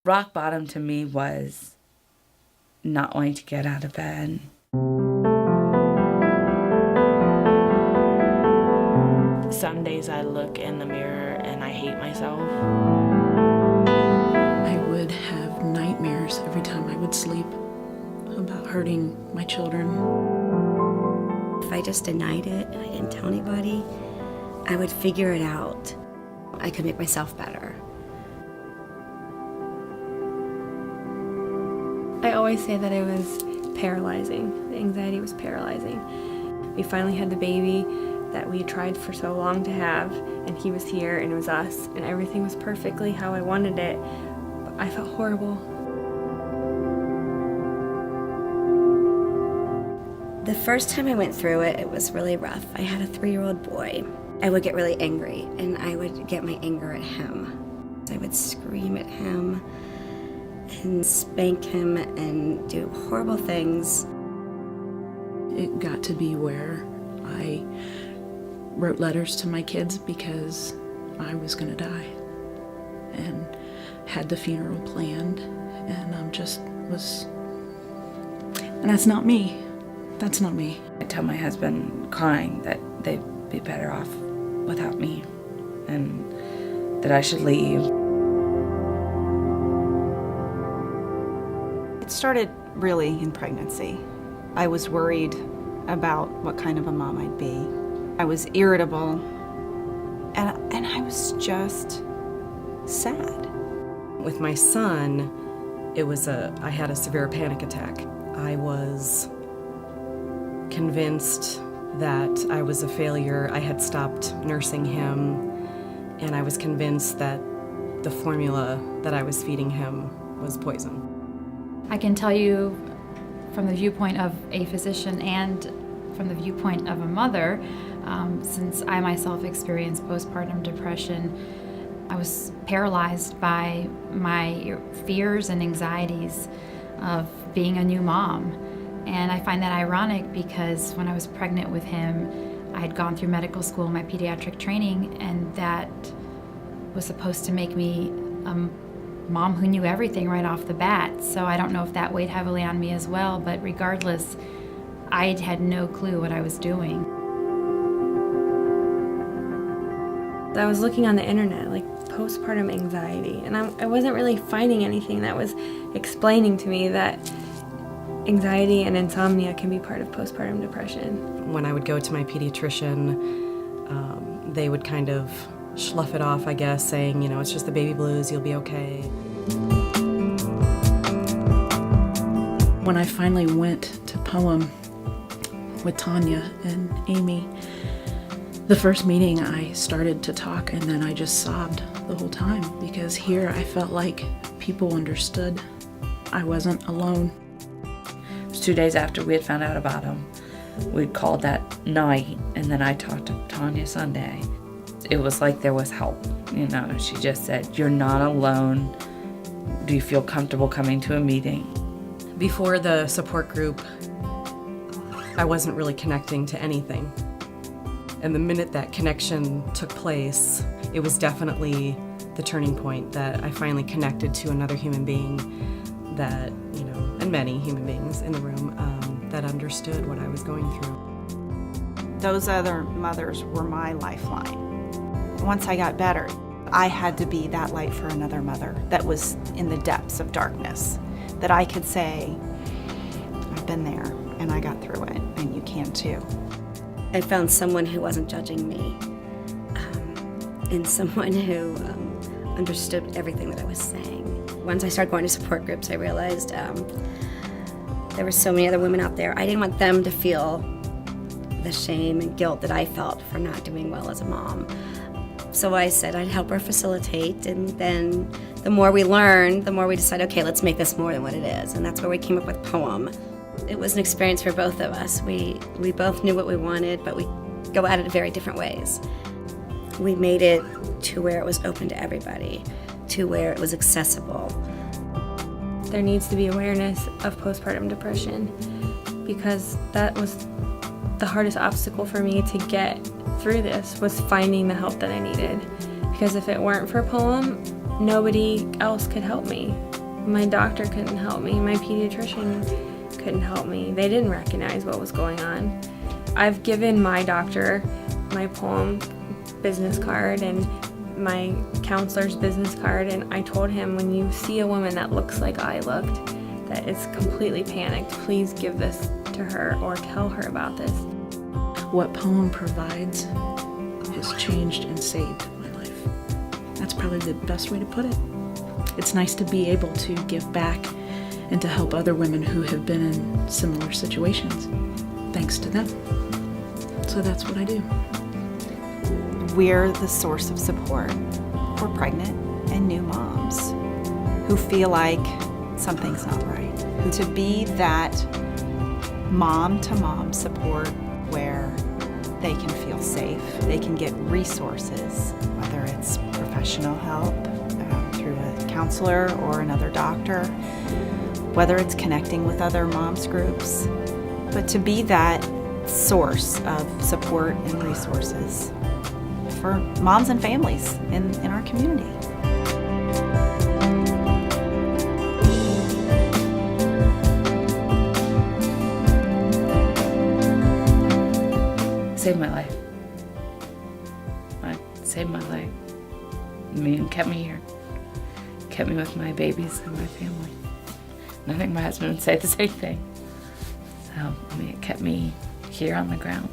Rock bottom to me was not wanting to get out of bed. Some days I look in the mirror and I hate myself. I would have nightmares every time I would sleep about hurting my children. If I just denied it and I didn't tell anybody, I would figure it out. I could make myself better. I always say that it was paralyzing. The anxiety was paralyzing. We finally had the baby that we tried for so long to have, and he was here and it was us, and everything was perfectly how I wanted it, but I felt horrible. The first time I went through it, it was really rough. I had a 3-year-old boy. I would get really angry, and I would get my anger at him. I would scream at him and spank him and do horrible things. It got to be where I wrote letters to my kids because I was going to die, and had the funeral planned, and and that's not me. That's not me. I tell my husband, crying, that they'd be better off without me and that I should leave. It started really in pregnancy. I was worried about what kind of a mom I'd be. I was irritable, and I was just sad. With my son, I had a severe panic attack. I was convinced that I was a failure. I had stopped nursing him, and I was convinced that the formula that I was feeding him was poison. I can tell you from the viewpoint of a physician and from the viewpoint of a mother, since I myself experienced postpartum depression, I was paralyzed by my fears and anxieties of being a new mom. And I find that ironic because when I was pregnant with him, I had gone through medical school, my pediatric training, and that was supposed to make me a mom who knew everything right off the bat. So I don't know if that weighed heavily on me as well, but regardless, I had no clue what I was doing. I was looking on the internet, like postpartum anxiety, and I wasn't really finding anything that was explaining to me that anxiety and insomnia can be part of postpartum depression. When I would go to my pediatrician, they would kind of slough it off, I guess, saying, it's just the baby blues, you'll be okay. When I finally went to Poem with Tanya and Amy, the first meeting I started to talk, and then I just sobbed the whole time, because here I felt like people understood. I wasn't alone. It was 2 days after we had found out about him. We'd called that night, and then I talked to Tanya Sunday. It was like there was help, She just said, "You're not alone. Do you feel comfortable coming to a meeting?" Before the support group, I wasn't really connecting to anything. And the minute that connection took place, it was definitely the turning point that I finally connected to another human being that, and many human beings in the room that understood what I was going through. Those other mothers were my lifeline. Once I got better, I had to be that light for another mother that was in the depths of darkness, that I could say, I've been there and I got through it, and you can too. I found someone who wasn't judging me, and someone who understood everything that I was saying. Once I started going to support groups, I realized there were so many other women out there. I didn't want them to feel the shame and guilt that I felt for not doing well as a mom. So I said I'd help her facilitate, and then the more we learned, the more we decided, okay, let's make this more than what it is, and that's where we came up with Poem. It was an experience for both of us. We both knew what we wanted, but we go at it very different ways. We made it to where it was open to everybody, to where it was accessible. There needs to be awareness of postpartum depression, because that was the hardest obstacle for me to get through this, was finding the help that I needed. Because if it weren't for Poem, nobody else could help me. My doctor couldn't help me. My pediatrician couldn't help me. They didn't recognize what was going on. I've given my doctor my poem business card and my counselor's business card, and I told him, when you see a woman that looks like I looked, that is completely panicked, please give this to her or tell her about this. What Poem provides has changed and saved my life. That's probably the best way to put it. It's nice to be able to give back and to help other women who have been in similar situations, thanks to them. So that's what I do. We're the source of support for pregnant and new moms who feel like something's not right. To be that mom-to-mom support where they can feel safe, they can get resources, whether it's professional help through a counselor or another doctor, whether it's connecting with other moms groups, but to be that source of support and resources for moms and families in our community. Saved my life. It saved my life. I mean, kept me here. Kept me with my babies and my family. And I think my husband would say the same thing. So, I mean, it kept me here on the ground.